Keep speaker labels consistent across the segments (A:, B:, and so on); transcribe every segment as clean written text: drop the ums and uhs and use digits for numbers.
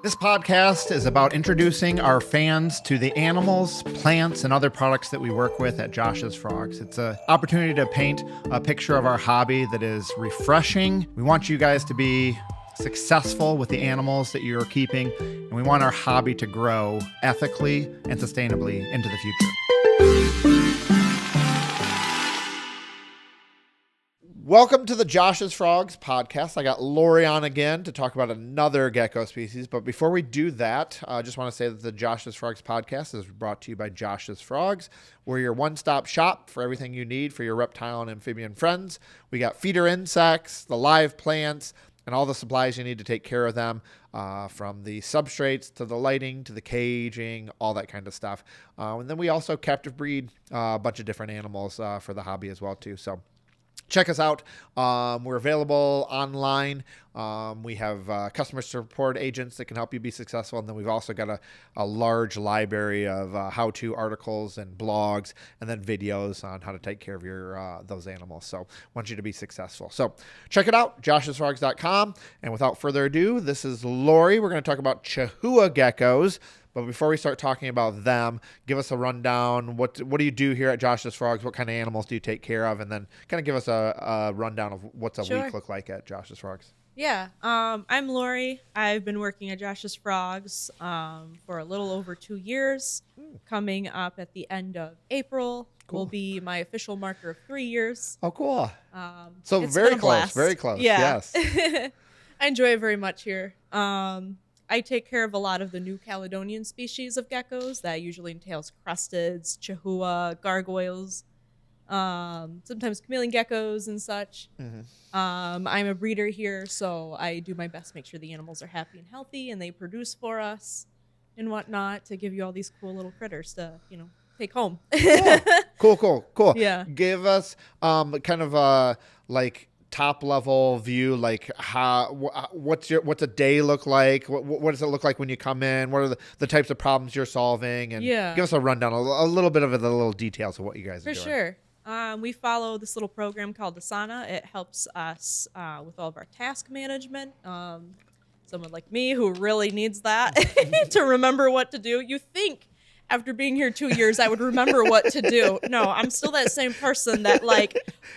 A: This podcast is about introducing our fans to the animals, plants, and other products that we work with at Josh's Frogs. It's an opportunity to paint a picture of our hobby that is refreshing. We want you guys to be successful with the animals that you're keeping, and we want our hobby to grow ethically and sustainably into the future. Welcome to the Josh's Frogs podcast. I got Lori on again to talk about another gecko species. But before we do that, I just want to say that the Josh's Frogs podcast is brought to you by Josh's Frogs. We're your one-stop shop for everything you need for your reptile and amphibian friends. We got feeder insects, the live plants, and all the supplies you need to take care of them, from the substrates to the lighting to the caging, all that kind of stuff. And then we also captive breed a bunch of different animals for the hobby as well, too. So check us out. We're available online. We have customer support agents that can help you be successful. And then we've also got a large library of how-to articles and blogs, and then videos on how to take care of your those animals. So I want you to be successful. So check it out, joshsfrogs.com. And without further ado, this is Lori. We're going to talk about Chahoua Geckos. But before we start talking about them, give us a rundown. What do you do here at Josh's Frogs? What kind of animals do you take care of? And then kind of give us a rundown of what's a week look like at Josh's Frogs.
B: Yeah, I'm Lori. I've been working at Josh's Frogs for a little over 2 years. Coming up at the end of April will be my official marker of 3 years.
A: Oh, cool. So
B: it's
A: very
B: been a
A: close,
B: blast.
A: very close.
B: Yeah.
A: Yes.
B: I enjoy it very much here. I take care of a lot of the New Caledonian species of geckos. That usually entails cresteds, chahoua, gargoyles, sometimes chameleon geckos and such.
A: Mm-hmm.
B: I'm a breeder here, so I do my best to make sure the animals are happy and healthy and they produce for us and whatnot to give you all these cool little critters to, take home.
A: Cool.
B: Yeah.
A: Give us kind of like top level view, like what's a day look like? What does it look like when you come in? What are the types of problems you're solving? And give us a rundown, a little bit of the little details of what you guys are doing.
B: For sure. We follow this little program called Asana. It helps us with all of our task management. Someone like me who really needs that to remember what to do. You think after being here 2 years, I would remember what to do. No, I'm still that same person that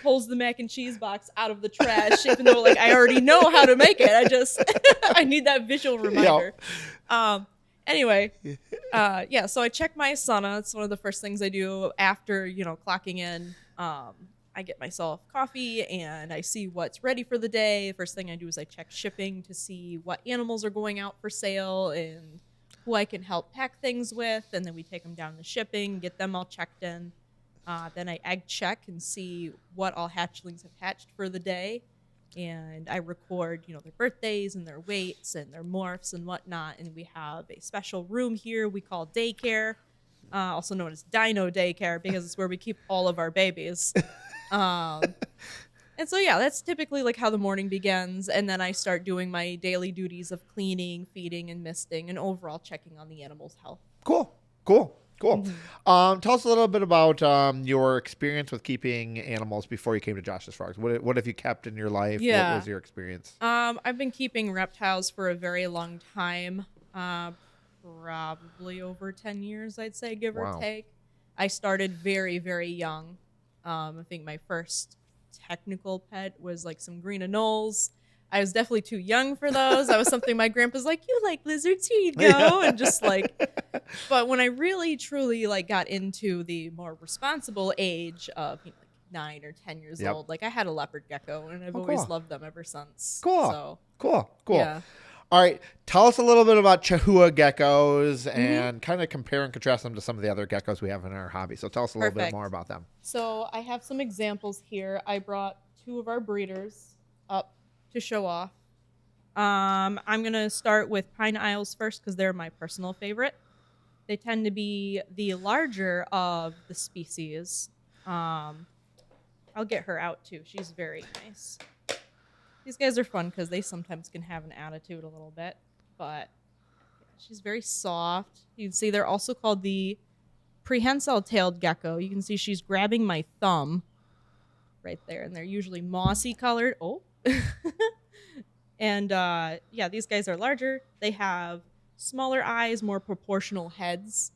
B: pulls the mac and cheese box out of the trash, even though I already know how to make it. I need that visual reminder. Yep. Anyway, so I check my Asana. It's one of the first things I do after, clocking in. I get myself coffee and I see what's ready for the day. First thing I do is I check shipping to see what animals are going out for sale and who I can help pack things with. And then we take them down to shipping, get them all checked in. Then I egg check and see what all hatchlings have hatched for the day. And I record, their birthdays and their weights and their morphs and whatnot. And we have a special room here we call daycare, also known as Dino Daycare, because it's where we keep all of our babies. And so, that's typically how the morning begins. And then I start doing my daily duties of cleaning, feeding, and misting, and overall checking on the animal's health.
A: Cool. Mm-hmm. Tell us a little bit about your experience with keeping animals before you came to Josh's Frogs. What have you kept in your life? Yeah. What was your experience?
B: I've been keeping reptiles for a very long time, probably over 10 years, I'd say, give or take. I started very, very young. I think my first technical pet was some green anoles. I was definitely too young for those. That was something my grandpa's like, you like lizards, here you go. And just but when I really truly got into the more responsible age of 9 or 10 years old, I had a leopard gecko and I've always loved them ever since.
A: Cool.
B: Yeah.
A: All right, tell us a little bit about Chahoua geckos and kind of compare and contrast them to some of the other geckos we have in our hobby. So tell us a little bit more about them.
B: So I have some examples here. I brought 2 of our breeders up to show off. I'm going to start with Pine Isles first because they're my personal favorite. They tend to be the larger of the species. I'll get her out too. She's very nice. These guys are fun because they sometimes can have an attitude a little bit, but she's very soft. You can see they're also called the prehensile-tailed gecko. You can see she's grabbing my thumb right there, and they're usually mossy colored. Oh, and these guys are larger. They have smaller eyes, more proportional heads.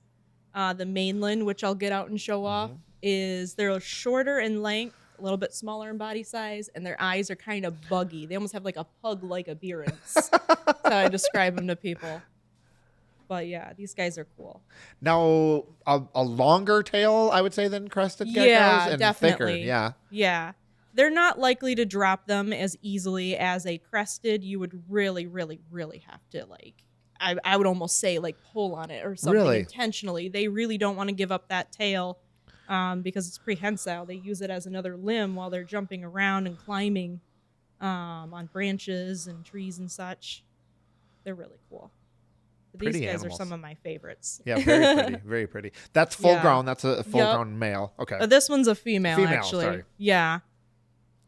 B: The Mainland, which I'll get out and show off, is they're shorter in length, a little bit smaller in body size, and their eyes are kind of buggy. They almost have like a pug-like appearance. That's how I describe them to people. But yeah, these guys are cool.
A: Now, a longer tail, I would say, than crested geckos,
B: Yeah,
A: and
B: definitely.
A: thicker. Yeah.
B: Yeah. They're not likely to drop them as easily as a crested. You would really, really, really have to, like, I would almost say, like, pull on it or something
A: Really?
B: intentionally. They really don't want to give up that tail because it's prehensile. They use it as another limb while they're jumping around and climbing on branches and trees and such. They're really cool. But these
A: Pretty
B: guys
A: animals.
B: are some of my favorites.
A: Yeah, very pretty. Very pretty. That's full
B: Yeah.
A: grown. That's a full
B: Yep.
A: grown male. Okay.
B: This one's a female,
A: Female,
B: actually.
A: sorry.
B: Yeah.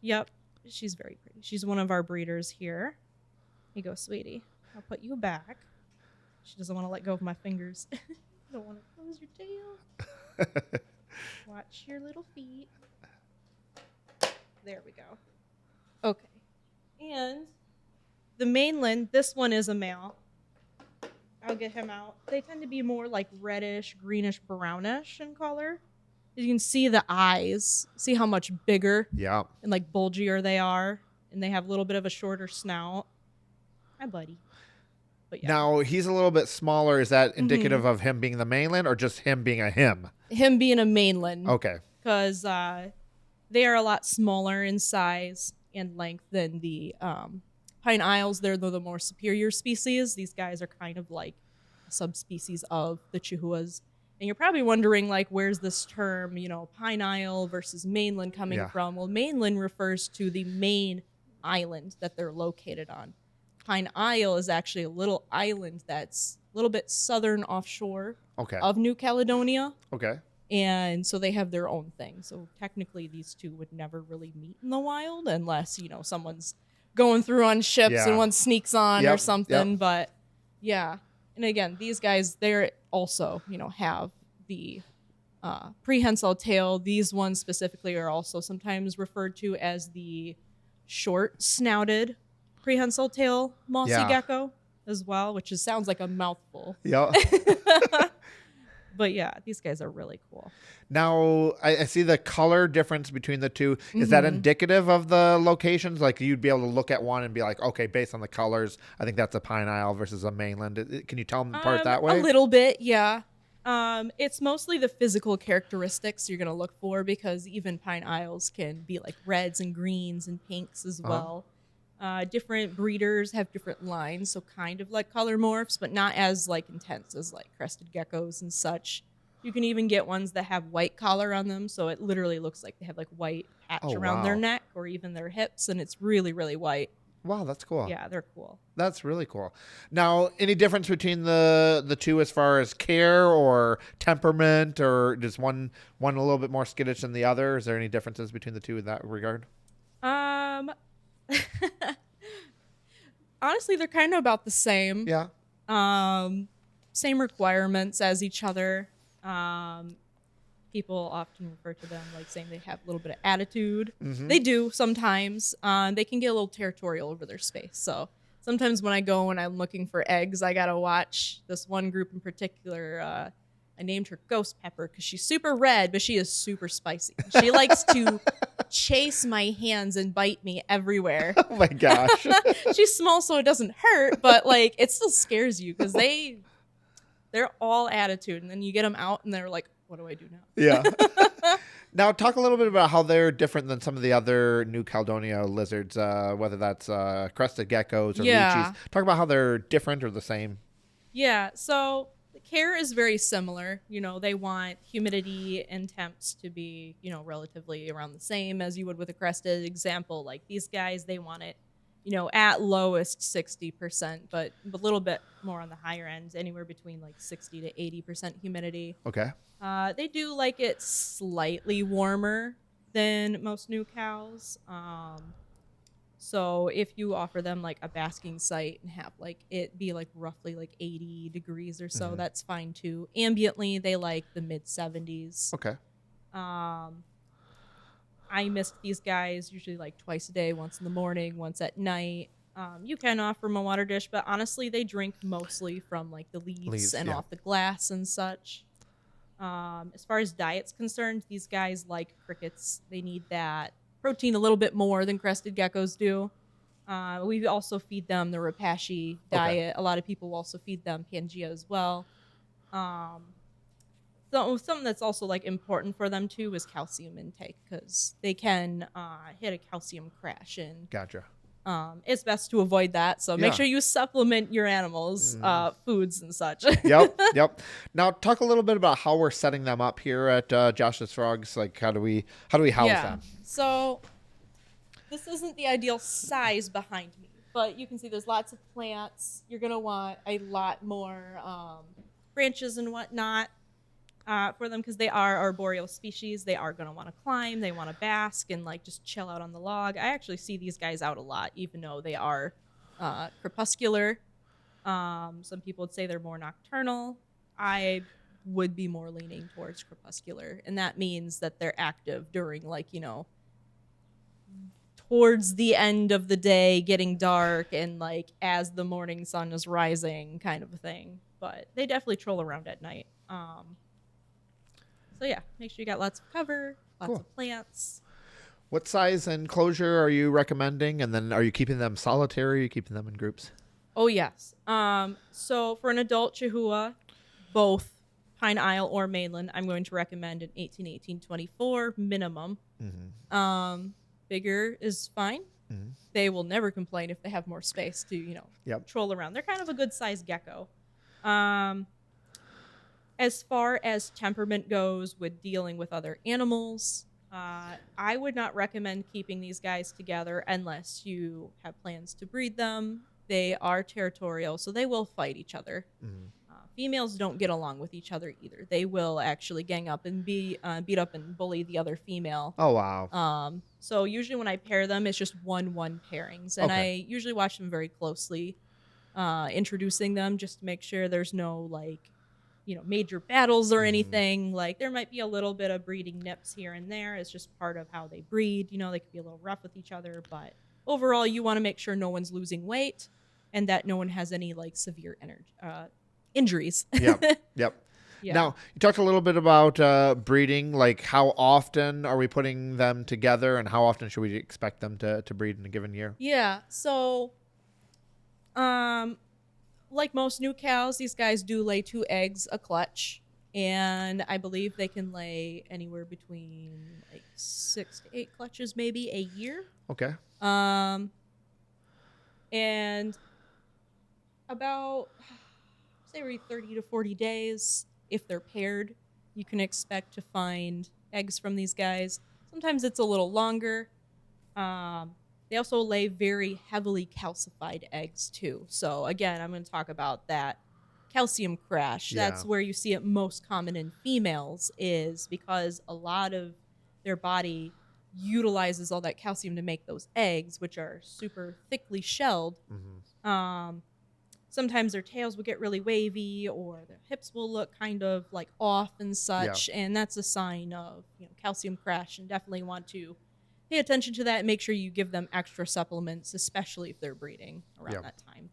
B: Yep. She's very pretty. She's one of our breeders here. Here you go, sweetie. I'll put you back. She doesn't want to let go of my fingers. Don't want to close your tail. Watch your little feet. There we go. Okay. And the Mainland, this one is a male. I'll get him out. They tend to be more like reddish, greenish, brownish in color. You can see the eyes. See how much bigger
A: Yeah.
B: and like bulgier they are. And they have a little bit of a shorter snout. Hi, buddy. But yeah.
A: Now, he's a little bit smaller. Is that indicative of him being the Mainland or just him being a him?
B: Him being a Mainland.
A: Okay.
B: Because they are a lot smaller in size and length than the Pine Isles. They're the more superior species. These guys are kind of like a subspecies of the Chahuas. And you're probably wondering, like, where's this term, Pine Isle versus Mainland coming from? Well, Mainland refers to the main island that they're located on. Pine Isle is actually a little island that's a little bit southern offshore of New Caledonia.
A: Okay.
B: And so they have their own thing. So technically these two would never really meet in the wild unless, someone's going through on ships and one sneaks on or something.
A: Yep.
B: But yeah. And again, these guys, they're also, have the prehensile tail. These ones specifically are also sometimes referred to as the short-snouted prehensile tail mossy gecko as well, which sounds like a mouthful.
A: Yeah.
B: But yeah, these guys are really cool.
A: Now, I see the color difference between the two. Is that indicative of the locations? Like, you'd be able to look at one and be like, okay, based on the colors, I think that's a Pine Isle versus a Mainland. Can you tell them apart that way?
B: A little bit, yeah. It's mostly the physical characteristics you're going to look for because even Pine Isles can be like reds and greens and pinks as well. Different breeders have different lines, so kind of like color morphs, but not as like intense as like crested geckos and such. You can even get ones that have white collar on them, so it literally looks like they have like white patch around their neck or even their hips, and it's really, really white.
A: Wow, that's cool.
B: Yeah, they're cool.
A: That's really cool. Now, any difference between the two as far as care or temperament, or does one a little bit more skittish than the other? Is there any differences between the two in that regard?
B: Honestly, they're kind of about the same.
A: Yeah.
B: Same requirements as each other. People often refer to them like saying they have a little bit of attitude. They do sometimes. They can get a little territorial over their space. So sometimes when I go and I'm looking for eggs, I gotta watch this one group in particular. I named her Ghost Pepper because she's super red, but she is super spicy. She likes to chase my hands and bite me everywhere.
A: Oh my gosh.
B: She's small, so it doesn't hurt, but like it still scares you because they're all attitude, and then you get them out, and they're like, "What do I do now?"
A: Yeah. Now, talk a little bit about how they're different than some of the other New Caledonia lizards, whether that's crested geckos or lychees. Talk about how they're different or the same.
B: Yeah. So the care is very similar. They want humidity and temps to be, relatively around the same as you would with a crested. Example, like these guys, they want it, at lowest 60%, but a little bit more on the higher end, anywhere between like 60 to 80% humidity.
A: Okay.
B: They do like it slightly warmer than most new cows. So if you offer them like a basking site and have like it be like roughly like 80 degrees or so, that's fine too. Ambiently, they like the mid 70s.
A: Okay.
B: I mist these guys usually like twice a day, once in the morning, once at night. You can offer them a water dish, but honestly, they drink mostly from like the leaves and off the glass and such. As far as diet's concerned, these guys like crickets. They need that protein a little bit more than crested geckos do. We also feed them the rapashi diet. A lot of people also feed them Pangea as well. So something that's also like important for them too is calcium intake, because they can hit a calcium crash, and
A: Gotcha.
B: It's best to avoid that. So make sure you supplement your animals' foods and such.
A: Yep. Now talk a little bit about how we're setting them up here at Josh's Frogs. Like how do we house them?
B: So this isn't the ideal size behind me, but you can see there's lots of plants. You're gonna want a lot more branches and whatnot for them, because they are arboreal species. They are gonna want to climb. They want to bask and like just chill out on the log. I actually see these guys out a lot, even though they are crepuscular. Some people would say they're more nocturnal. I would be more leaning towards crepuscular, and that means that they're active during like, towards the end of the day, getting dark, and like as the morning sun is rising, kind of a thing. But they definitely troll around at night. So yeah, make sure you got lots of cover, lots of plants.
A: What size enclosure are you recommending? And then are you keeping them solitary? Are you keeping them in groups?
B: Oh, yes. So for an adult Chahoua, both Pine Isle or Mainland, I'm going to recommend an 18-24 minimum. Bigger is fine. They will never complain if they have more space to, troll around. They're kind of a good sized gecko. As far as temperament goes with dealing with other animals, I would not recommend keeping these guys together unless you have plans to breed them. They are territorial, so they will fight each other. Females don't get along with each other either. They will actually gang up and beat up and bully the other female.
A: Oh, wow.
B: So usually when I pair them, it's just 1-1 pairings. And I usually watch them very closely, introducing them just to make sure there's no, like, major battles or anything. Like, there might be a little bit of breeding nips here and there. It's just part of how they breed. They could be a little rough with each other. But overall, you want to make sure no one's losing weight and that no one has any, like, severe injuries.
A: Yep. Yeah. Now, you talked a little bit about breeding. Like, how often are we putting them together, and how often should we expect them to breed in a given year?
B: Yeah. So, like most new cows, these guys do lay 2 eggs a clutch, and I believe they can lay anywhere between like 6 to 8 clutches maybe a year.
A: Okay.
B: And about, say, every 30 to 40 days, if they're paired, you can expect to find eggs from these guys. Sometimes it's a little longer. They also lay very heavily calcified eggs too. So again, I'm going to talk about that calcium crash. That's where you see it most common in females, is because a lot of their body utilizes all that calcium to make those eggs, which are super thickly shelled. Sometimes their tails will get really wavy, or their hips will look kind of like off and such. And that's a sign of calcium crash, and definitely want to pay attention to that and make sure you give them extra supplements, especially if they're breeding around that time.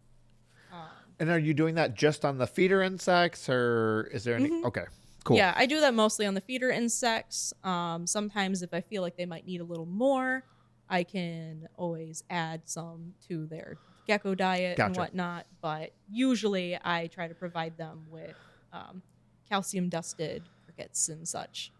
A: And are you doing that just on the feeder insects, or is there any? Okay, cool.
B: Yeah, I do that mostly on the feeder insects. Sometimes if I feel like they might need a little more, I can always add some to their gecko diet and whatnot. But usually I try to provide them with calcium dusted crickets and such.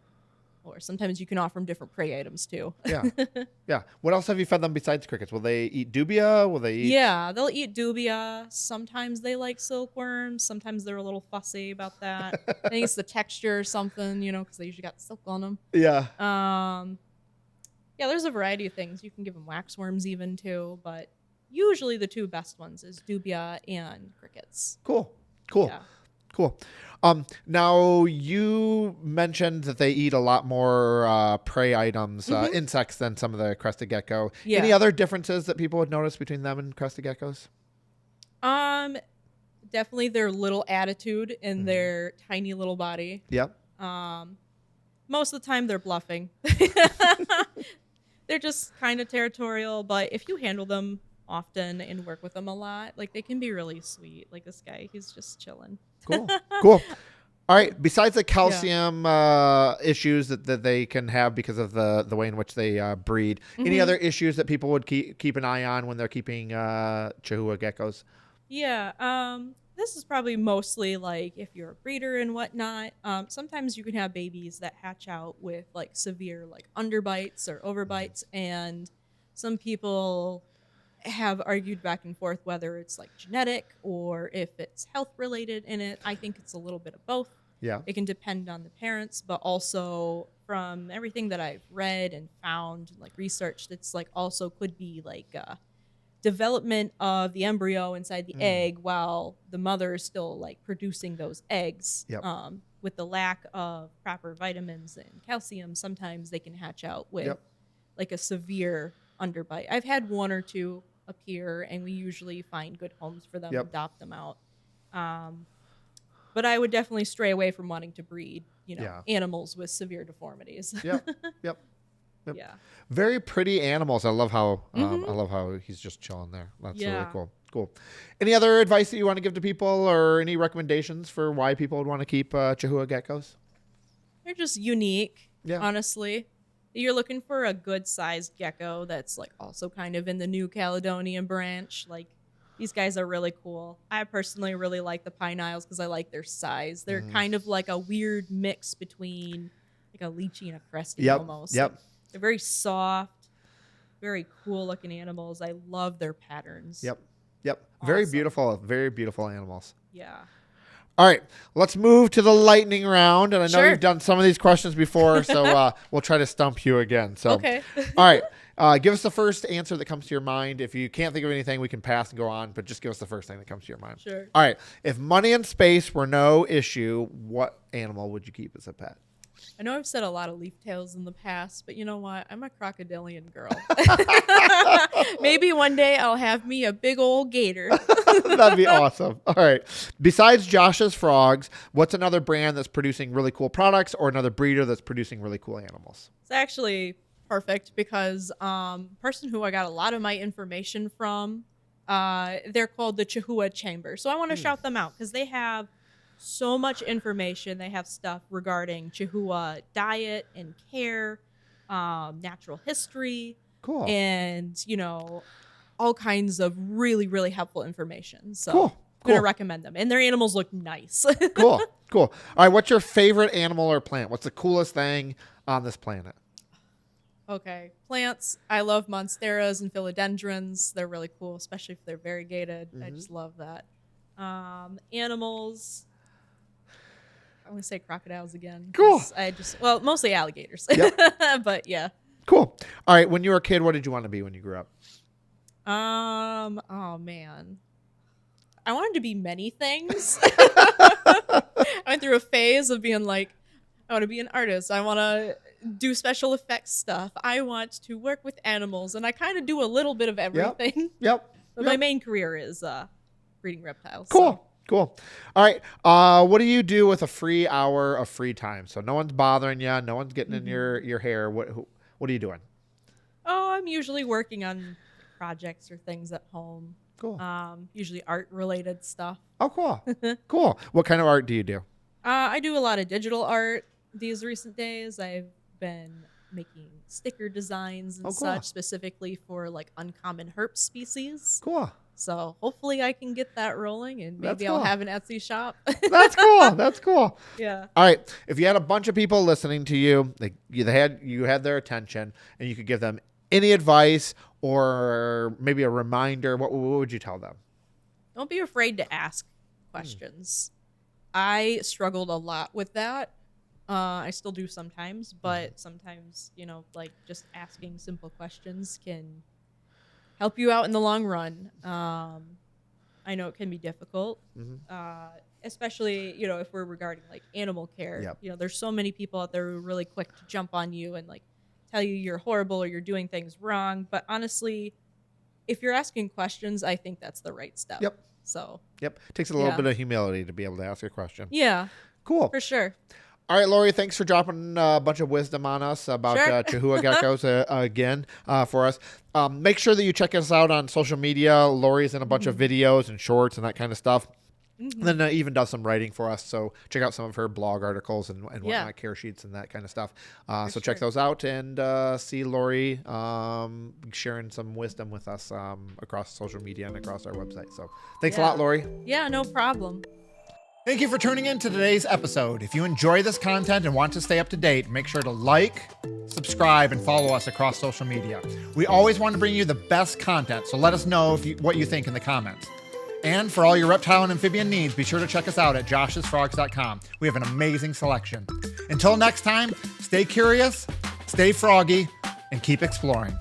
B: Or sometimes you can offer them different prey items too.
A: Yeah. What else have you fed them besides crickets? Will they eat dubia? Will they eat?
B: Yeah, they'll eat dubia. Sometimes they like silkworms. Sometimes they're a little fussy about that. I think it's the texture or something, because they usually got silk on them.
A: Yeah.
B: Yeah, there's a variety of things. You can give them waxworms even too, but usually the 2 best ones is dubia and crickets.
A: Cool.
B: Yeah.
A: Cool. Now, you mentioned that they eat a lot more prey items, insects, than some of the crested gecko.
B: Yeah.
A: Any other differences that people would notice between them and crested geckos?
B: Definitely their little attitude and their tiny little body.
A: Yep.
B: Most of the time they're bluffing. They're just kind of territorial, but if you handle them often and work with them a lot. Like they can be really sweet. Like this guy, he's just chilling.
A: Cool. Cool. All right. Besides the
B: Yeah.
A: calcium issues that they can have because of the way in which they breed, any other issues that people would keep an eye on when they're keeping Chahoua geckos?
B: Yeah. This is probably mostly like if you're a breeder and whatnot. Sometimes you can have babies that hatch out with like severe like underbites or overbites, and some people have argued back and forth whether it's like genetic or if it's health related in it. I think it's a little bit of both.
A: Yeah.
B: It can depend on the parents, but also from everything that I've read and found, like researched, it's like also could be like development of the embryo inside the egg while the mother is still like producing those eggs.
A: Yep.
B: With the lack of proper vitamins and calcium, sometimes they can hatch out with like a severe underbite. I've had one or two appear, and we usually find good homes for them and adopt them out. But I would definitely stray away from wanting to breed, animals with severe deformities.
A: Yep.
B: Yeah.
A: Very pretty animals. I love how he's just chilling there. That's really cool. Cool. Any other advice that you want to give to people, or any recommendations for why people would want to keep Chahoua geckos?
B: They're just unique.
A: Yeah.
B: Honestly, you're looking for a good sized gecko that's like also kind of in the New Caledonian branch. Like these guys are really cool. I personally really like the Pine Isles because I like their size. They're kind of like a weird mix between like a lychee and a crested almost.
A: Yep.
B: Like, they're very soft, very cool looking animals. I love their patterns.
A: Yep.
B: Awesome.
A: Very beautiful animals.
B: Yeah.
A: All right, let's move to the lightning round. And I know you've done some of these questions before, so we'll try to stump you again. So,
B: okay.
A: All right, give us the first answer that comes to your mind. If you can't think of anything, we can pass and go on, but just give us the first thing that comes to your mind.
B: Sure.
A: All right, if money and space were no issue, what animal would you keep as a pet?
B: I know I've said a lot of leaf tails in the past, but you know what? I'm a crocodilian girl. Maybe one day I'll have me a big old gator.
A: That'd be awesome. All right. Besides Josh's Frogs, what's another brand that's producing really cool products, or another breeder that's producing really cool animals?
B: It's actually perfect because person who I got a lot of my information from, they're called the Chahoua Chamber. So I want to shout them out because they have so much information. They have stuff regarding Chahoua diet and care, natural history, and all kinds of really, really helpful information. So I'm going to recommend them, and their animals look nice.
A: Cool. All right, what's your favorite animal or plant? What's the coolest thing on this planet?
B: Okay, plants. I love monsteras and philodendrons. They're really cool, especially if they're variegated. I just love that. Animals. I'm going to say crocodiles again.
A: Cool.
B: Mostly alligators. But yeah.
A: Cool. All right. When you were a kid, what did you want to be when you grew up?
B: Oh man. I wanted to be many things. I went through a phase of being like, I want to be an artist. I want to do special effects stuff. I want to work with animals, and I kind of do a little bit of everything.
A: Yep.
B: But my main career is breeding reptiles.
A: Cool. All right. What do you do with a free hour of free time? So no one's bothering you. No one's getting in your hair. What are you doing?
B: Oh, I'm usually working on projects or things at home.
A: Cool.
B: Usually art related stuff.
A: Oh, cool. Cool. What kind of art do you do?
B: I do a lot of digital art these recent days. I've been making sticker designs and such, specifically for like uncommon herp species.
A: Cool.
B: So hopefully I can get that rolling, and maybe I'll have an Etsy shop.
A: That's cool.
B: Yeah.
A: All right. If you had a bunch of people listening to you, you had their attention, and you could give them any advice or maybe a reminder, what would you tell them?
B: Don't be afraid to ask questions. I struggled a lot with that. I still do sometimes, but sometimes, like just asking simple questions can help you out in the long run. I know it can be difficult, especially, if we're regarding like animal care.
A: Yep.
B: There's so many people out there who are really quick to jump on you and like tell you you're horrible or you're doing things wrong. But honestly, if you're asking questions, I think that's the right step.
A: Yep.
B: So.
A: Yep. Takes a little bit of humility to be able to ask a question.
B: Yeah.
A: Cool.
B: For sure.
A: All right, Lori, thanks for dropping a bunch of wisdom on us about
B: Sure.
A: Chahoua Geckos again for us. Make sure that you check us out on social media. Lori's in a bunch of videos and shorts and that kind of stuff. Then even does some writing for us. So check out some of her blog articles and whatnot, care sheets and that kind of stuff. So check those out and see Lori sharing some wisdom with us across social media and across our website. So thanks a lot, Lori.
B: Yeah, no problem.
A: Thank you for tuning in to today's episode. If you enjoy this content and want to stay up to date, make sure to like, subscribe, and follow us across social media. We always want to bring you the best content, so let us know what you think in the comments. And for all your reptile and amphibian needs, be sure to check us out at joshsfrogs.com. We have an amazing selection. Until next time, stay curious, stay froggy, and keep exploring.